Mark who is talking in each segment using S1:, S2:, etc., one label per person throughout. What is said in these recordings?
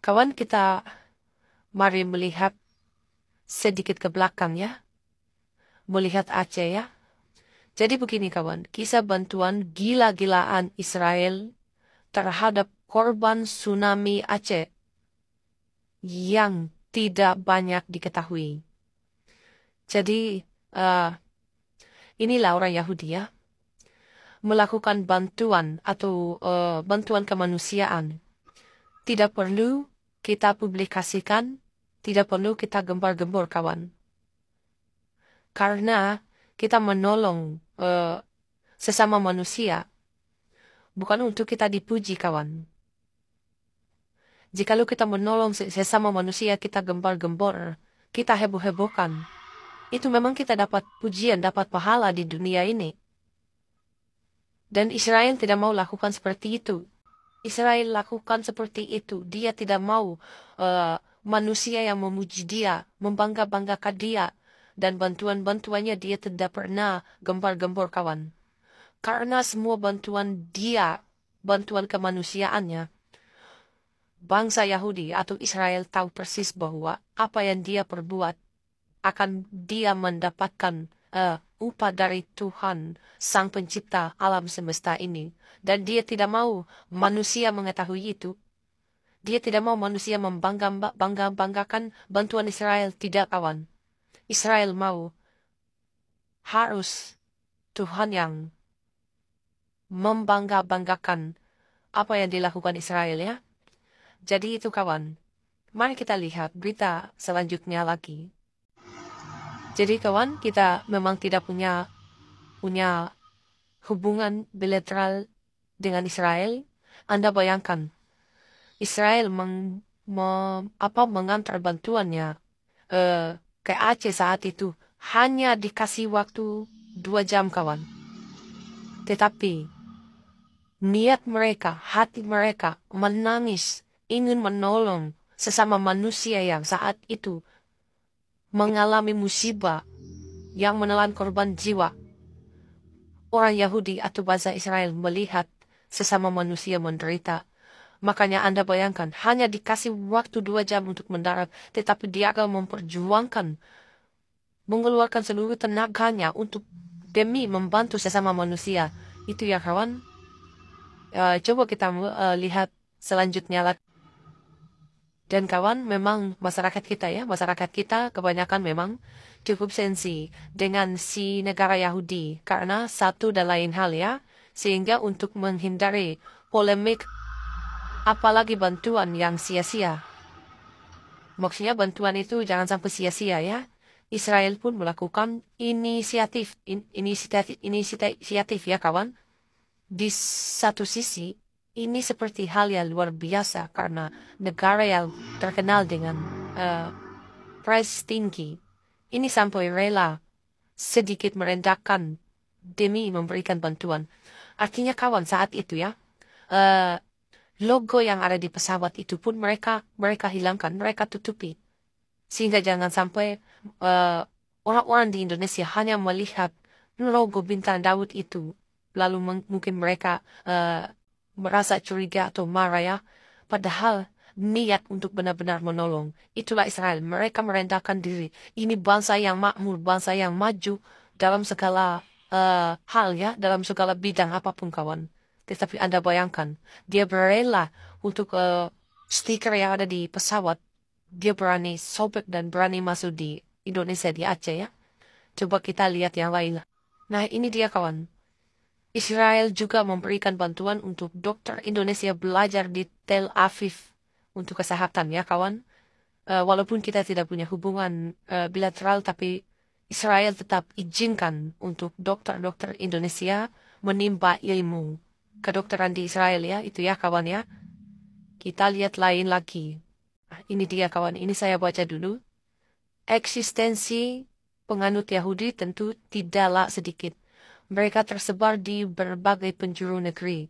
S1: Kawan, kita mari melihat sedikit ke belakang ya. Melihat Aceh ya. Jadi begini kawan, kisah bantuan gila-gilaan Israel terhadap korban tsunami Aceh yang tidak banyak diketahui. Jadi inilah orang Yahudi ya, melakukan bantuan atau bantuan kemanusiaan. Tidak perlu kita publikasikan, tidak perlu kita gembar-gembor kawan. Karena kita menolong sesama manusia, bukan untuk kita dipuji kawan. Jikalau kita menolong sesama manusia, kita gembar-gembor, kita heboh-hebohkan, itu memang kita dapat pujian, dapat pahala di dunia ini. Dan Israel tidak mau lakukan seperti itu. Israel lakukan seperti itu. Dia tidak mau manusia yang memuji dia, membangga-banggakan dia. Dan bantuan-bantuannya dia tidak pernah gembar-gembor kawan. Karena semua bantuan dia, bantuan kemanusiaannya, bangsa Yahudi atau Israel tahu persis bahwa apa yang dia perbuat akan dia mendapatkan upah dari Tuhan, Sang Pencipta alam semesta ini. Dan dia tidak mau manusia mengetahui itu. Dia tidak mau manusia membanggakan bantuan Israel. Tidak kawan. Israel mau harus Tuhan yang membanggakan apa yang dilakukan Israel ya. Jadi itu kawan. Mari kita lihat berita selanjutnya lagi. Jadi kawan, kita memang tidak punya hubungan bilateral dengan Israel. Anda bayangkan, Israel mengantar bantuannya ke Aceh saat itu hanya dikasih waktu 2 jam kawan. Tetapi niat mereka, hati mereka menangis, ingin menolong sesama manusia yang saat itu mengalami musibah yang menelan korban jiwa. Orang Yahudi atau bangsa Israel melihat sesama manusia menderita. Makanya Anda bayangkan, hanya dikasih waktu 2 jam untuk mendarat, tetapi dia akan memperjuangkan, mengeluarkan seluruh tenaganya untuk demi membantu sesama manusia. Itu ya kawan. Coba kita lihat selanjutnya lagi. Dan kawan, memang masyarakat kita kebanyakan memang cukup sensi dengan si negara Yahudi. Karena satu dan lain hal ya, sehingga untuk menghindari polemik, apalagi bantuan yang sia-sia. Maksudnya bantuan itu jangan sampai sia-sia ya. Israel pun melakukan inisiatif ya kawan. Di satu sisi, ini seperti hal yang luar biasa karena negara yang terkenal dengan price tinggi. Ini sampai rela sedikit merendahkan demi memberikan bantuan. Artinya kawan saat itu ya, logo yang ada di pesawat itu pun mereka hilangkan, mereka tutupi. Sehingga jangan sampai orang-orang di Indonesia hanya melihat logo bintang Daud itu. Lalu mungkin mereka merasa curiga atau marah ya. Padahal niat untuk benar-benar menolong. Itulah Israel. Mereka merendahkan diri. Ini bangsa yang makmur, bangsa yang maju dalam segala hal ya. Dalam segala bidang apapun kawan. Tetapi Anda bayangkan, dia berela untuk stiker yang ada di pesawat. Dia berani sobek dan berani masuk di Indonesia, di Aceh ya. Coba kita lihat yang lain. Nah ini dia kawan. Israel juga memberikan bantuan untuk dokter Indonesia belajar di Tel Aviv untuk kesehatan ya kawan. Walaupun kita tidak punya hubungan bilateral, tapi Israel tetap izinkan untuk dokter-dokter Indonesia menimba ilmu kedokteran di Israel ya. Itu ya kawan ya. Kita lihat lain lagi. Ini dia kawan, ini saya baca dulu. Eksistensi penganut Yahudi tentu tidaklah sedikit. Mereka tersebar di berbagai penjuru negeri.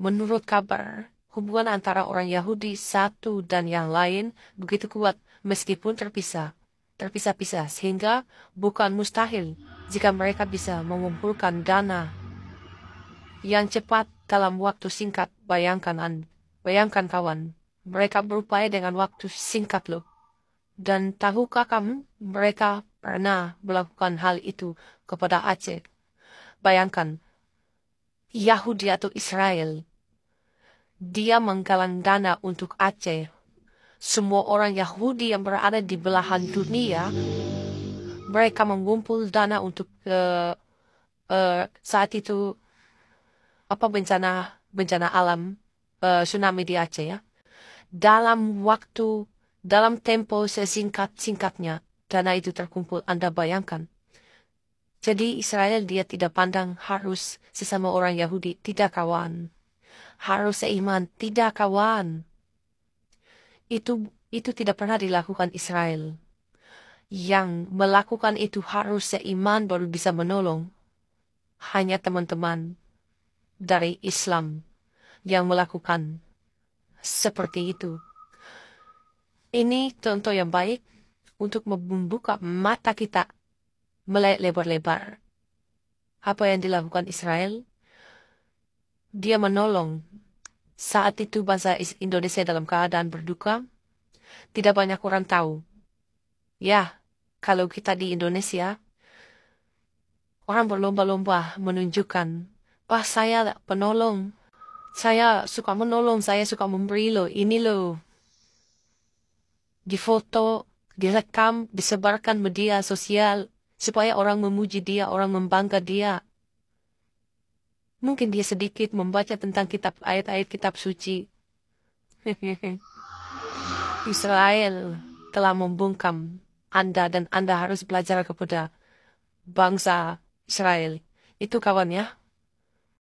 S1: Menurut kabar, hubungan antara orang Yahudi satu dan yang lain begitu kuat meskipun terpisah-pisah sehingga bukan mustahil jika mereka bisa mengumpulkan dana yang cepat dalam waktu singkat. Bayangkan kawan, Mereka berupaya dengan waktu singkat loh. Dan tahukah kamu, mereka pernah melakukan hal itu kepada Aceh. Bayangkan, Yahudi atau Israel, dia menggalang dana untuk Aceh. Semua orang Yahudi yang berada di belahan dunia, mereka mengumpul dana untuk saat itu bencana alam tsunami di Aceh ya. Dalam tempo sesingkat-singkatnya, dana itu terkumpul. Anda bayangkan. Jadi Israel dia tidak pandang harus sesama orang Yahudi, tidak kawan. Harus seiman, tidak kawan. Itu tidak pernah dilakukan Israel. Yang melakukan itu harus seiman baru bisa menolong. Hanya teman-teman dari Islam yang melakukan seperti itu. Ini contoh yang baik untuk membuka mata kita melihat lebar-lebar. Apa yang dilakukan Israel? Dia menolong. Saat itu bangsa Indonesia dalam keadaan berduka. Tidak banyak orang tahu. Ya, kalau kita di Indonesia, orang berlomba-lomba menunjukkan, wah saya penolong. Saya suka menolong, saya suka memberi loh, ini loh. Difoto, direkam, disebarkan media sosial, supaya orang memuji dia, orang membangga dia. Mungkin dia sedikit membaca tentang ayat-ayat kitab suci. Israel telah membungkam Anda dan Anda harus belajar kepada bangsa Israel. Itu kawan ya.